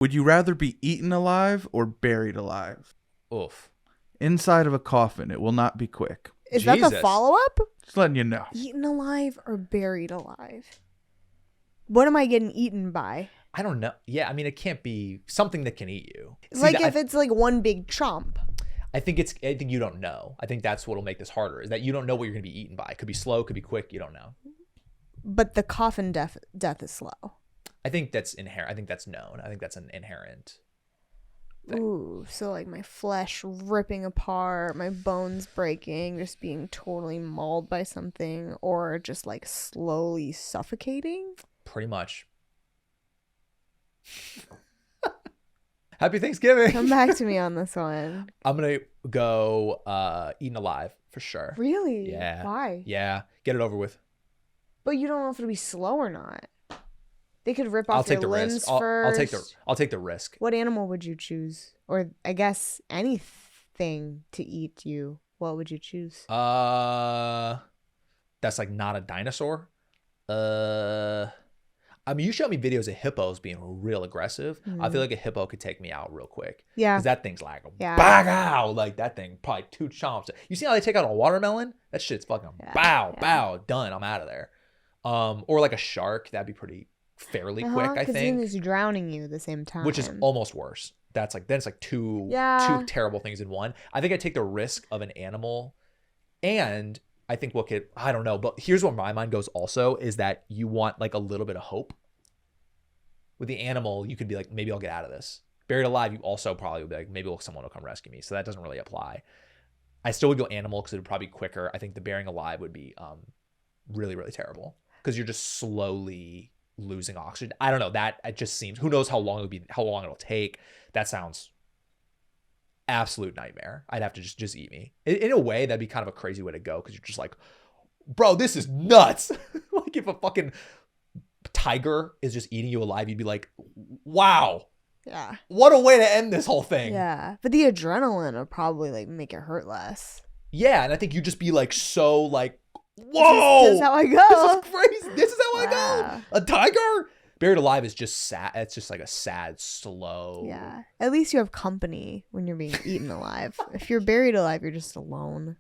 Would you rather be eaten alive or buried alive? Oof. Inside of a coffin. It will not be quick. Is that the Jesus. follow-up? Just letting you know. Eaten alive or buried alive? What am I getting eaten by? I don't know. Yeah, I mean, it can't be something that can eat you. See, Like if it's like one big chomp. I think you don't know. I think that's what'll make this harder, is that you don't know what you're going to be eaten by. It could be slow, could be quick. You don't know. But the coffin death is slow. I think that's inherent. I think that's known. I think that's an inherent thing. Ooh, so like my flesh ripping apart, my bones breaking, just being totally mauled by something, or just like slowly suffocating. Pretty much. Happy Thanksgiving. Come back to me on this one. I'm going to go eaten alive for sure. Really? Yeah. Why? Yeah. Get it over with. But you don't know if it'll be slow or not. They could rip I'll off take your the limbs risk. first. I'll take the risk. What animal would you choose? Or I guess anything to eat you. What would you choose? That's like not a dinosaur. I mean, you showed me videos of hippos being real aggressive. I feel like a hippo could take me out real quick. Yeah. Because that thing's like, Yeah. bow, like that thing, probably 2 chomps. You see how they take out a watermelon? That shit's fucking bow, done. I'm out of there. Or like a shark, that'd be pretty fairly quick, I Because then think. it's drowning you at the same time. Which is almost worse. That's like, then it's like two terrible things in one. I think I take the risk of an animal, and I think I don't know, but here's what my mind goes also, is that you want like a little bit of hope. With the animal, you could be like, maybe I'll get out of this. Buried alive, you also probably would be like, maybe someone will come rescue me. So that doesn't really apply. I still would go animal because it would probably be quicker. I think the burying alive would be really, really terrible because you're just slowly losing oxygen. I don't know. That it just seems, who knows how long it'll take. That sounds absolute nightmare. I'd have to just eat me. In a way, that'd be kind of a crazy way to go because you're just like, bro, this is nuts. Like if a fucking tiger is just eating you alive, you'd be like, wow. Yeah. What a way to end this whole thing. Yeah. But the adrenaline would probably like make it hurt less. Yeah, and I think you'd just be like so like, whoa. This is how I go. This is crazy. This is how I Yeah. go. A tiger? Buried alive is just sad. It's just like a sad, slow. Yeah. At least you have company when you're being eaten alive. If you're buried alive, you're just alone.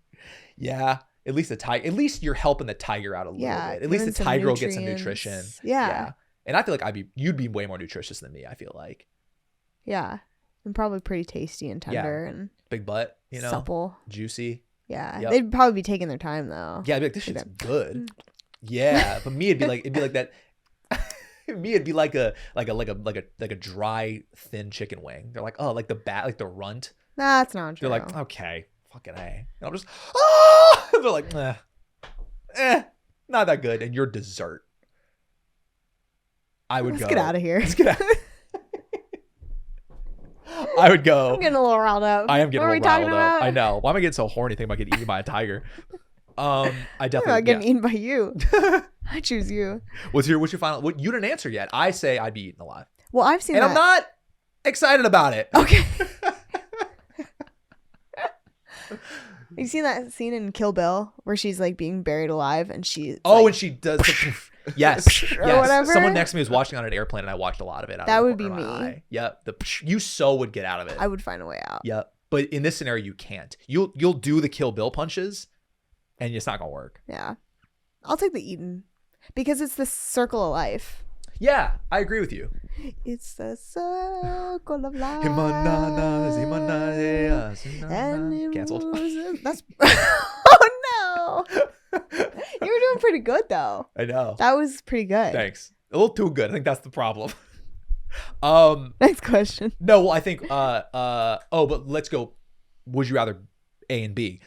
Yeah. At least at least you're helping the tiger out a little bit. At least giving the some tiger will get some nutrients. nutrition. Yeah. And I feel like you'd be way more nutritious than me, I feel like. Yeah. And probably pretty tasty and tender and Big butt, supple. juicy. Yeah. Yep. They'd probably be taking their time though. Yeah, I'd be like, this shit's good. Yeah. But me, it'd be like that. Me, it'd be like a dry, thin chicken wing. They're like, oh, like the runt. That's not true. They're like, okay, fucking A. And I'm just, ah! They're like, not that good. And you're dessert. I would Let's go. get out of here. Let's get out. I would go. I'm getting a little riled up. I am getting what a are we little riled talking up. about? I know. Why am I getting so horny thinking about getting eaten by a tiger? I I'm definitely. not getting eaten by you. I choose you. What's your final? You didn't answer yet. I say I'd be eaten alive, Well, I've seen and that. I'm not excited about it. Okay. You seen that scene in Kill Bill where she's like being buried alive and she's And she does the yes, Or yes. whatever. Someone next to me was watching on an airplane, and I watched a lot of it. That would be me. Yep. You so would get out of it. I would find a way out. Yep. But in this scenario, you can't. You'll do the Kill Bill punches, and it's not gonna work. Yeah. I'll take the Eden because it's the circle of life. Yeah, I agree with you. It's the circle of life. And it Cancelled. That's oh no. You were doing pretty good though. I know. That was pretty good. Thanks. A little too good. I think that's the problem. Next question. No, well, I think but let's go. Would you rather A and B?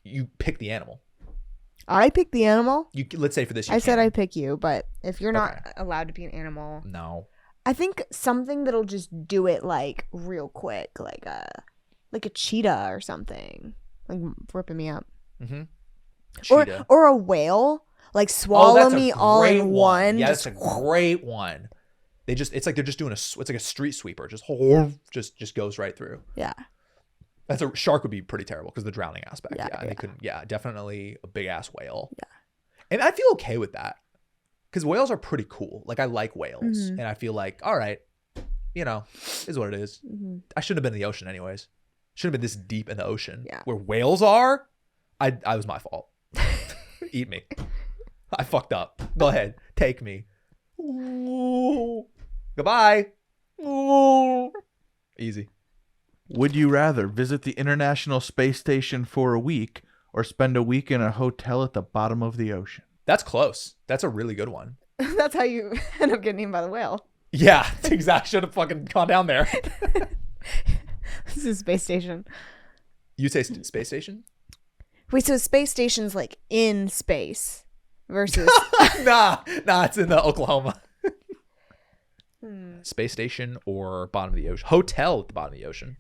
You pick the animal. I picked the animal. Let's say for this, you I said can. I pick you, but if you're not Okay. allowed to be an animal, No. I think something that'll just do it like real quick, like a cheetah or something, like ripping me up, Mm-hmm. Cheetah. or a whale, like swallow that's a me all great in one. Yeah, just, that's a great one. It's like they're just doing it's like a street sweeper, just goes right through. yeah. That's a shark would be pretty terrible because the drowning aspect. Yeah, They couldn't. Yeah, definitely a big ass whale. Yeah. And I feel okay with that because whales are pretty cool. Like I like whales, Mhm. and I feel like all right, you know, is what it is. Mm-hmm. I shouldn't have been in the ocean anyways. Shouldn't have been this deep in the ocean. Yeah. Where whales are. I was my fault. Eat me. I fucked up. Go ahead. Take me. Ooh. Goodbye. Ooh. Easy. Would you rather visit the International Space Station for a week or spend a week in a hotel at the bottom of the ocean? That's close. That's a really good one. That's how you end up getting eaten by the whale. Yeah, exactly. Should have fucking gone down there. This is space station. You say space station? Wait, so space station's like in space versus Nah, it's in Oklahoma. Space station or bottom of the ocean? Hotel at the bottom of the ocean.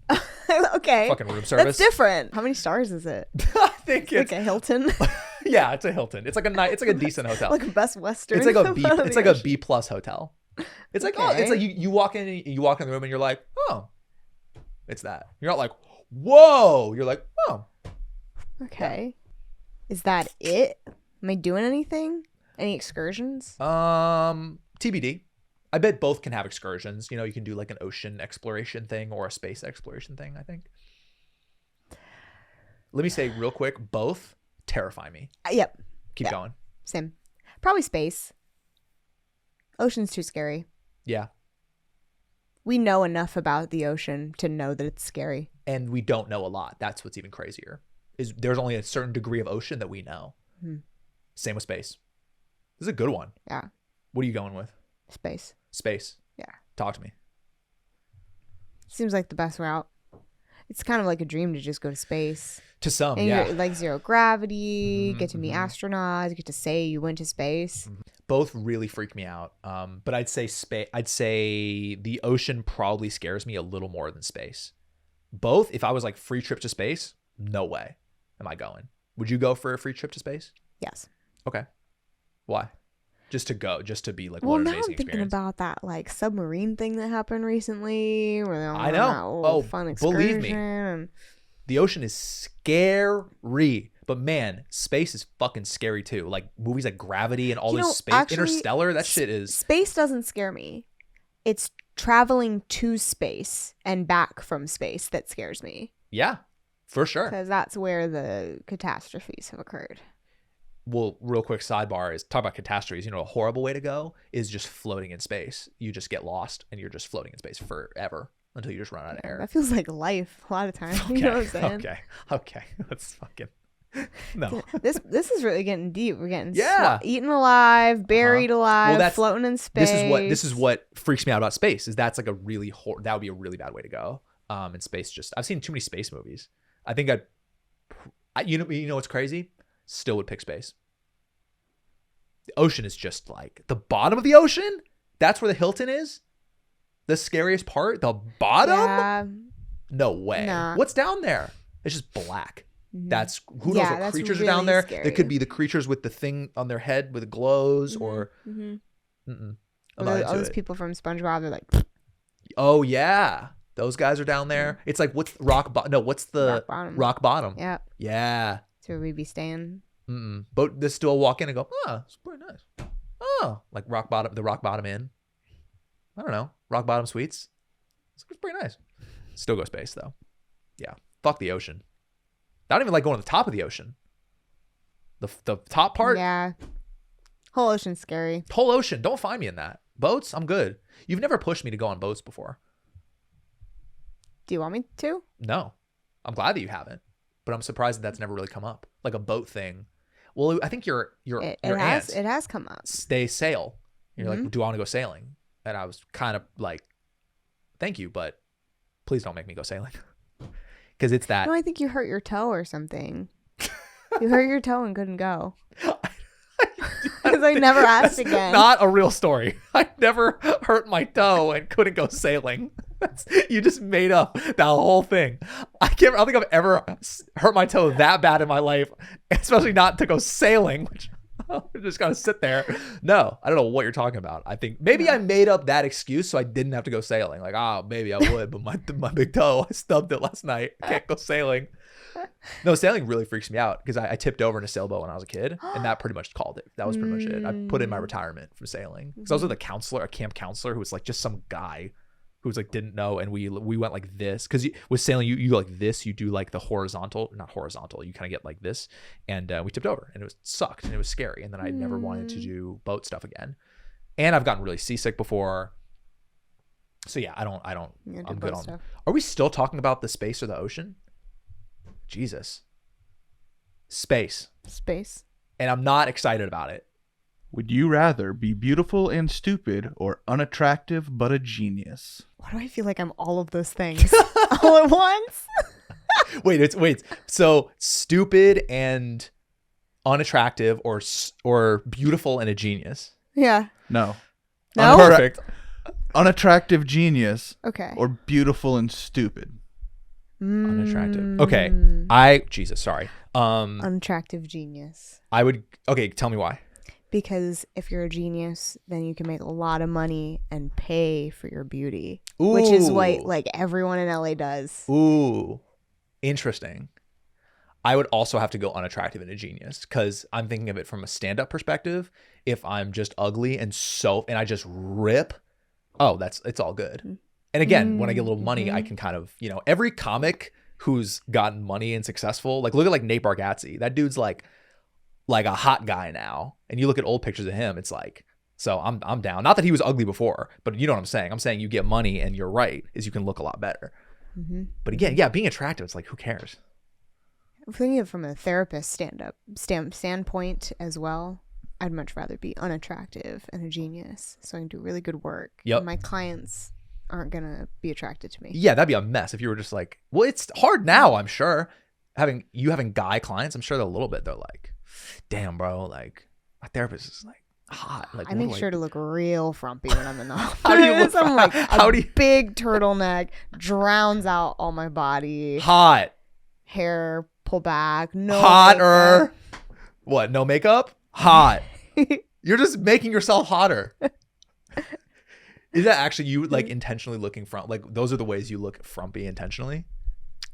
okay. Fucking room service. That's different. How many stars is it? I think Like it's a Hilton, yeah, it's a Hilton. It's like a decent hotel. like a Best Western. It's like a B. bottom of It's the like a ocean. B plus hotel. It's like Okay. it's like you walk in the room and you're like, oh, it's that. You're not like, whoa. You're like, oh. Okay. Is that it? Am I doing anything? Any excursions? TBD. I bet both can have excursions. You know, you can do like an ocean exploration thing or a space exploration thing, I think. Let me say real quick, both terrify me. Yep. Keep going. Same. Probably space. Ocean's too scary. Yeah. We know enough about the ocean to know that it's scary. And we don't know a lot. That's what's even crazier. Is there's only a certain degree of ocean that we know. Same with space. This is a good one. Yeah. What are you going with? Space. Space. Yeah. Talk to me. Seems like the best route. It's kind of like a dream to just go to space. To some, And yeah. you're like zero gravity, get to meet mhm. astronauts, get to say you went to space. Both really freak me out. But I'd say the ocean probably scares me a little more than space. Both, if I was like free trip to space, no way am I going. Would you go for a free trip to space? Yes. Okay. Why? Just to go, just to be like, Well, what an now I'm amazing thinking experience. about that like submarine thing that happened recently, where they all I went know. on that Oh, fun believe me. excursion. And The ocean is scary, but man, space is fucking scary too. Like movies like Gravity and all You this know, space, actually, Interstellar, that shit is. Space doesn't scare me. It's traveling to space and back from space that scares me, Yeah, for sure. because that's where the catastrophes have occurred. Well, real quick sidebar is talk about catastrophes. You know, a horrible way to go is just floating in space. You just get lost and you're just floating in space forever until you just run out of air. That feels like life a lot of times. Okay. You know what I'm saying? Okay. Let's fucking no. This is really getting deep. We're getting Yeah. eaten alive, buried alive, that's- floating in space. This is what freaks me out about space. Is that's like a really that would be a really bad way to go. In space, just I've seen too many space movies. I think you know what's crazy? Still would pick space. The ocean is just like the bottom of the ocean. That's where the Hilton is. The scariest part, the bottom. Yeah. No way. Nah. What's down there? It's just black. That's who knows Yeah, what that's creatures are down really there. scary. There could be the creatures with the thing on their head with the glows, or Mm-hmm. I'm All not into those it. people from SpongeBob, they're like Oh yeah, those guys are down there. It's like what's rock bottom? No, what's the Rock bottom. rock bottom? yeah, Yeah. that's where we'd be staying. But they still walk in and go, it's pretty nice. Oh, like rock bottom, the rock bottom inn. I don't know, rock bottom suites. It's pretty nice. Still go space though. Yeah, fuck the ocean. I don't even like going to the top of the ocean. The top part, Yeah, whole ocean's scary. whole ocean. Don't find me in that. Boats, I'm good. You've never pushed me to go on boats before. Do you want me to? No, I'm glad that you haven't, but I'm surprised that that's never really come up, like a boat thing. Well, I think your It aunts, has come up. they sail. You're Mm-hmm. like, do I want to go sailing? And I was kind of like, thank you, but please don't make me go sailing, because it's that. No, I think you hurt your toe or something. You hurt your toe and couldn't go. Because I never asked again. Not a real story. I never hurt my toe and couldn't go sailing. You just made up that whole thing. I don't think I've ever hurt my toe that bad in my life, especially not to go sailing, which I'm just gonna sit there. No, I don't know what you're talking about. I think maybe I made up that excuse so I didn't have to go sailing. Like, maybe I would, but my big toe, I stubbed it last night. I can't go sailing. No, sailing really freaks me out because I tipped over in a sailboat when I was a kid, and that pretty much called it. That was pretty much it. I put in my retirement from sailing because I was with a camp counselor who was like just some guy who's like didn't know, and we went like this because with sailing you go like this, you do like the not horizontal, you kind of get like this, and we tipped over and it sucked and it was scary, and then I never wanted to do boat stuff again, and I've gotten really seasick before. So yeah, I'm good on stuff. Are we still talking about the space or the ocean? Jesus. Space. And I'm not excited about it. Would you rather be beautiful and stupid or unattractive but a genius? Why do I feel like I'm all of those things all at once? Wait. So stupid and unattractive or beautiful and a genius? Yeah. No. No? Perfect. Unattractive genius Okay. or beautiful and stupid. Unattractive. Okay. Jesus, sorry. Unattractive genius. Okay, tell me why. Because if you're a genius, then you can make a lot of money and pay for your beauty, Ooh. which is what like everyone in LA does. Ooh, interesting. I would also have to go unattractive and a genius because I'm thinking of it from a stand-up perspective. If I'm just ugly and I just rip, it's all good. And again, when I get a little money, I can kind of, every comic who's gotten money and successful, like look at like Nate Bargatze. That dude's like a hot guy now. And you look at old pictures of him, it's like, so I'm down. Not that he was ugly before, but you know what I'm saying? I'm saying you get money and you're right, is you can look a lot better. Mm-hmm. But again, yeah, being attractive, it's like, who cares? I'm thinking of it from a therapist standpoint as well. I'd much rather be unattractive and a genius so I can do really good work. Yep. And my clients aren't going to be attracted to me. Yeah, that'd be a mess if you were just like, well, it's hard now, I'm sure. Having guy clients, I'm sure they're a little bit, they're like, damn, bro, like my therapist is like hot. Like I make sure to look real frumpy when I'm in the office. How do you look? I'm like How do you? Big turtleneck drowns out all my body. Hot. Hair pull back. No Hotter. makeup. What? No makeup? Hot. You're just making yourself hotter. Is that actually you like intentionally looking front? Like those are the ways you look frumpy intentionally?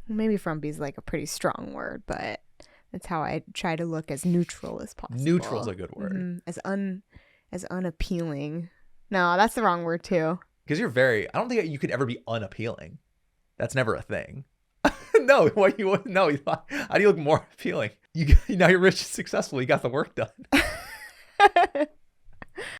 Maybe frumpy is like a pretty strong word, but that's how I try to look as neutral as possible. Neutral is a good word. Mm-hmm. As unappealing. No, that's the wrong word too. Because I don't think you could ever be unappealing. That's never a thing. No, how do you look more appealing? Now you're rich and successful. You got the work done.